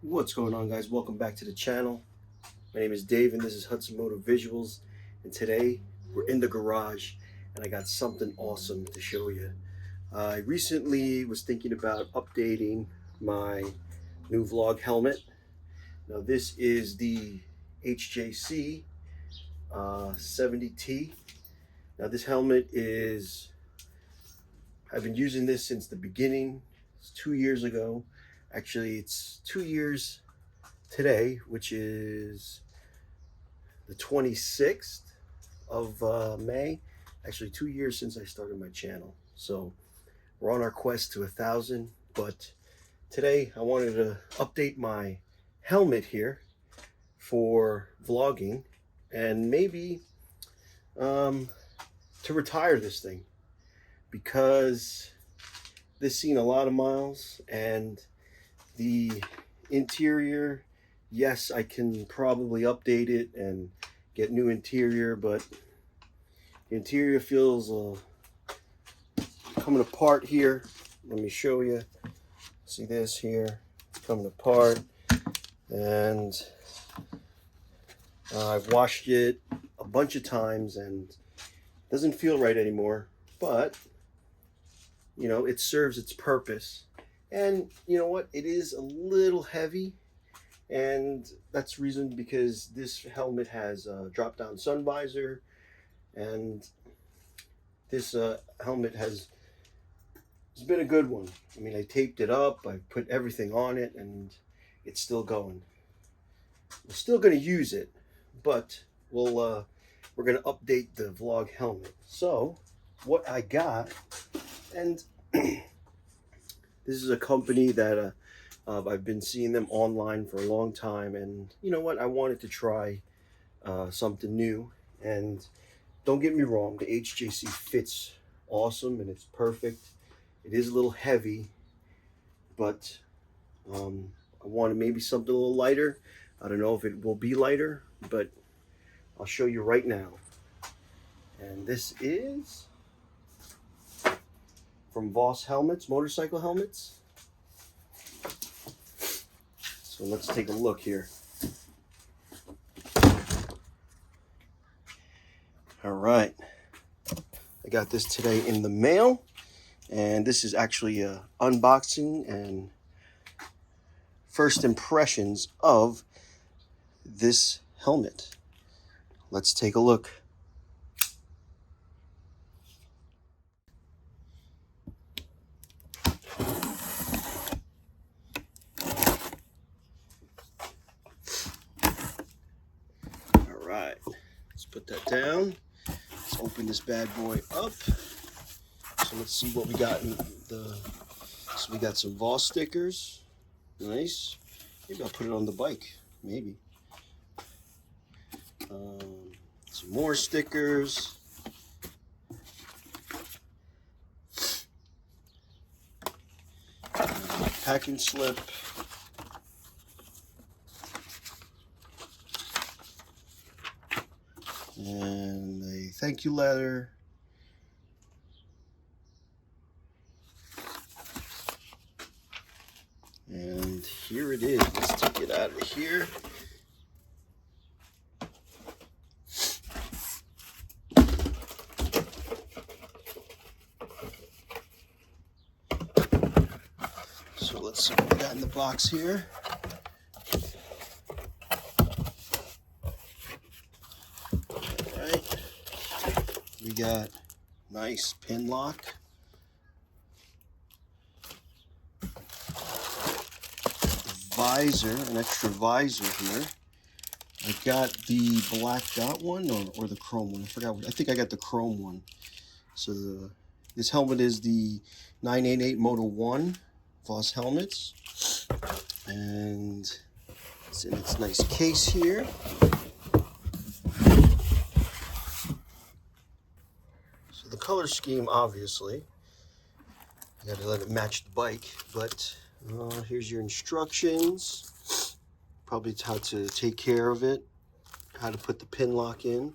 What's going on, guys? Welcome back to the channel. My name is Dave and this is Hudson Moto Visuals, and today we're in the garage and I got something awesome to show you. I recently was thinking about updating my new vlog helmet. Now this is the HJC 70T. Now this helmet I've been using this since the beginning. It's 2 years ago. Actually, it's 2 years today, which is the 26th of May. Actually, 2 years since I started my channel. So we're on our quest to 1,000. But today I wanted to update my helmet here for vlogging and maybe to retire this thing, because this seen a lot of miles, and the interior, yes, I can probably update it and get new interior, but the interior feels coming apart here. Let me show you. See this here? It's coming apart, and I've washed it a bunch of times and it doesn't feel right anymore, but you know, it serves its purpose. And you know what? It is a little heavy, and that's the reason because this helmet has a drop-down sun visor, and this helmet has been a good one. I mean, I taped it up, I put everything on it, and it's still going. We're still going to use it, but we're going to update the vlog helmet. So what I got, and this is a company that I've been seeing them online for a long time, and you know what? I wanted to try something new. And don't get me wrong, the HJC fits awesome and it's perfect. It is a little heavy, but I wanted maybe something a little lighter. I don't know if it will be lighter, but I'll show you right now. And this is from Voss helmets, motorcycle helmets. So let's take a look here. All right, I got this today in the mail, and this is actually a unboxing and first impressions of this helmet. Let's take a look. Alright, let's put that down. Let's open this bad boy up. So let's see what we got in the... So we got some Voss stickers. Nice. Maybe I'll put it on the bike. Maybe. Some more stickers. Packing slip. And a thank you letter. And here it is. Let's take it out of here. So let's see what we got in the box here. Alright. We got nice pin lock. Visor, an extra visor here. I got the black dot one or the chrome one. I forgot. I think I got the chrome one. So this helmet is the 988 Moto 1 Voss helmets, and it's in its nice case here. So the color scheme, obviously, you got to let it match the bike, but here's your instructions. Probably how to take care of it, how to put the pin lock in.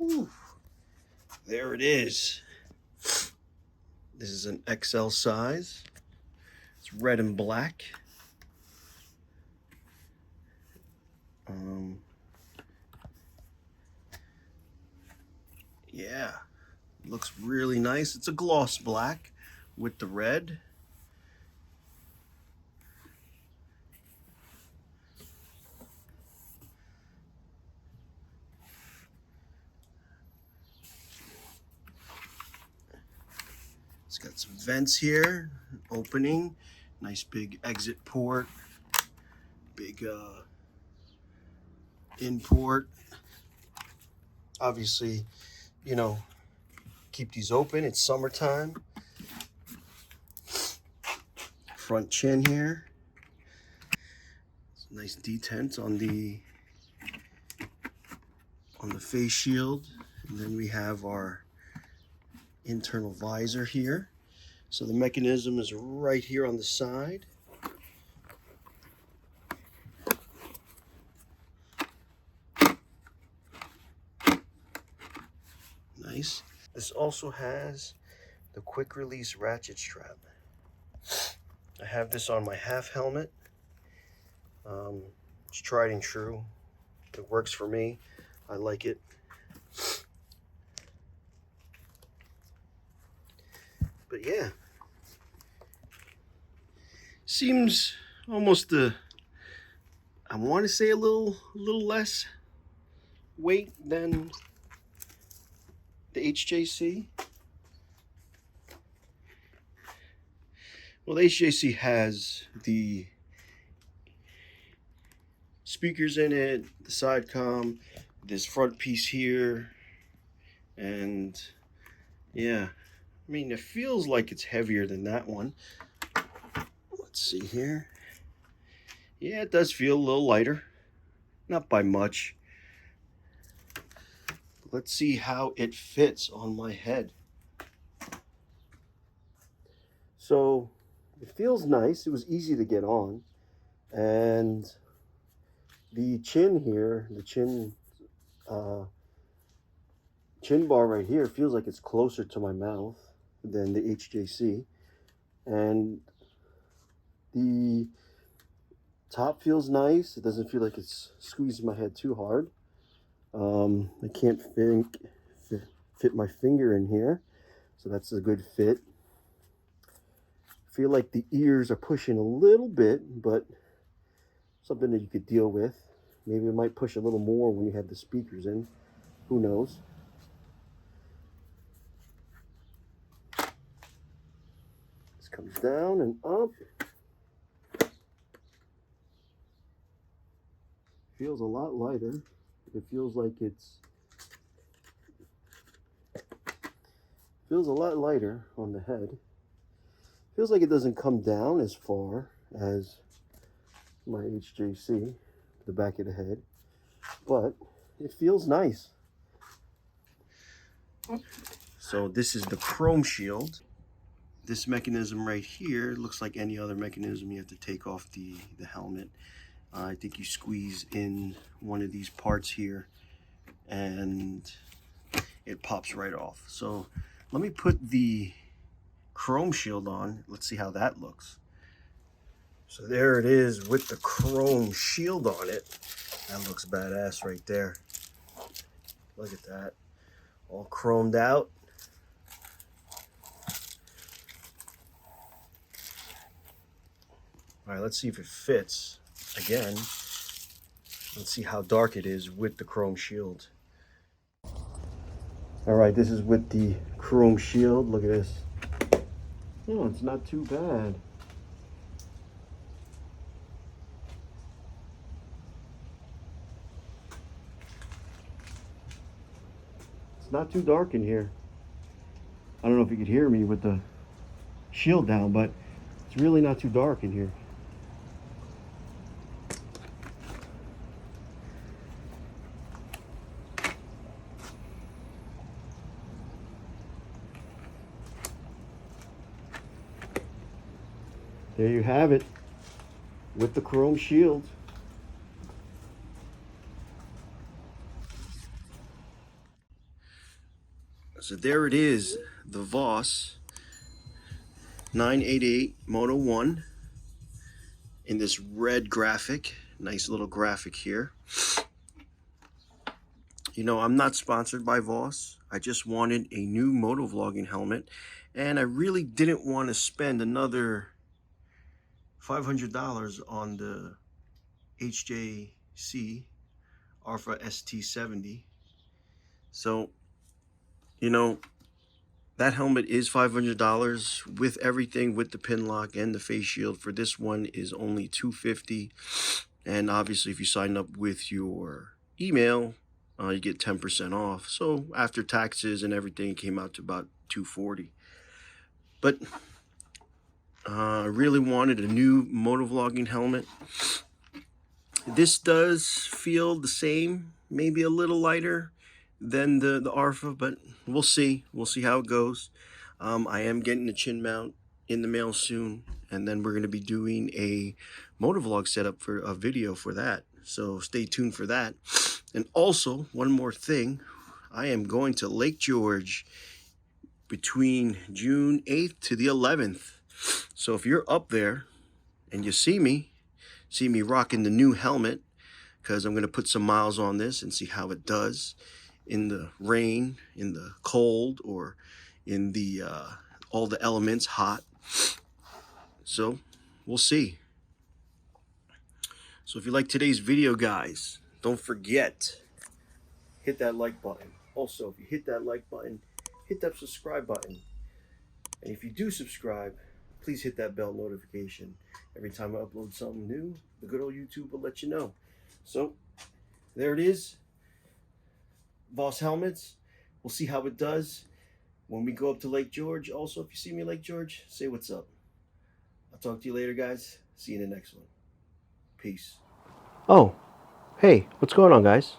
Whew. There it is. This is an XL size. It's red and black. Yeah, looks really nice. It's a gloss black with the red. It's got some vents here, opening, nice big exit port, big in port. Obviously, you know, keep these open. It's summertime. Front chin here. Nice detent on the face shield. And then we have our internal visor here. So the mechanism is right here on the side. Nice. This also has the quick release ratchet strap. I have this on my half helmet. It's tried and true. It works for me. I like it. But yeah, seems almost I want to say a little less weight than the HJC. Well, the HJC has the speakers in it, the side comm, this front piece here, and yeah, I mean, it feels like it's heavier than that one. Let's see here. Yeah, it does feel a little lighter, not by much. Let's see how it fits on my head. So it feels nice. It was easy to get on, and the chin here, the chin bar right here feels like it's closer to my mouth than the HJC, and the top feels nice. It doesn't feel like it's squeezing my head too hard. I can't fit my finger in here, so that's a good fit. Feel like the ears are pushing a little bit, but something that you could deal with. Maybe it might push a little more when you have the speakers in. Who knows? This comes down and up. Feels a lot lighter. It feels like feels a lot lighter on the head. Feels like it doesn't come down as far as my HJC, the back of the head, but it feels nice. So this is the chrome shield. This mechanism right here looks like any other mechanism. You have to take off the helmet. I think you squeeze in one of these parts here and it pops right off. So let me put the chrome shield on. Let's see how that looks. So there it is with the chrome shield on it. That looks badass right there. Look at that. All chromed out. All right, let's see if it fits. Again, let's see how dark it is with the chrome shield. All right, this is with the chrome shield. Look at this. Oh, it's not too bad. It's not too dark in here. I don't know if you could hear me with the shield down, but it's really not too dark in here. There you have it with the chrome shield. So there it is, the Voss 988 Moto 1 in this red graphic. Nice little graphic here. You know, I'm not sponsored by Voss. I just wanted a new motovlogging helmet, and I really didn't want to spend another $500 on the HJC Alpha ST70. So, you know, that helmet is $500 with everything, with the pin lock and the face shield. For this one is only $250, and obviously if you sign up with your email, you get 10% off. So after taxes and everything, it came out to about $240. But I really wanted a new motovlogging helmet. This does feel the same, maybe a little lighter than the Arfa, but we'll see. We'll see how it goes. I am getting the chin mount in the mail soon, and then we're going to be doing a motovlog setup for a video for that. So stay tuned for that. And also, one more thing, I am going to Lake George between June 8th to the 11th. So if you're up there and you see me rocking the new helmet, because I'm going to put some miles on this and see how it does in the rain, in the cold, or in the all the elements hot. So we'll see. So if you like today's video, guys, don't forget, hit that like button. Also, if you hit that like button, hit that subscribe button. And if you do subscribe, please hit that bell notification. Every time I upload something new, the good old YouTube will let you know. So there it is, Voss helmets. We'll see how it does when we go up to Lake George. Also, if you see me in Lake George, say what's up. I'll talk to you later, guys. See you in the next one. Peace. Oh, hey, what's going on, guys?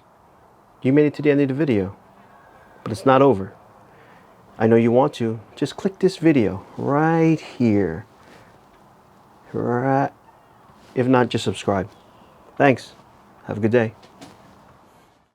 You made it to the end of the video, but it's not over. I know you want to. Just click this video right here. Right. If not, just subscribe. Thanks. Have a good day.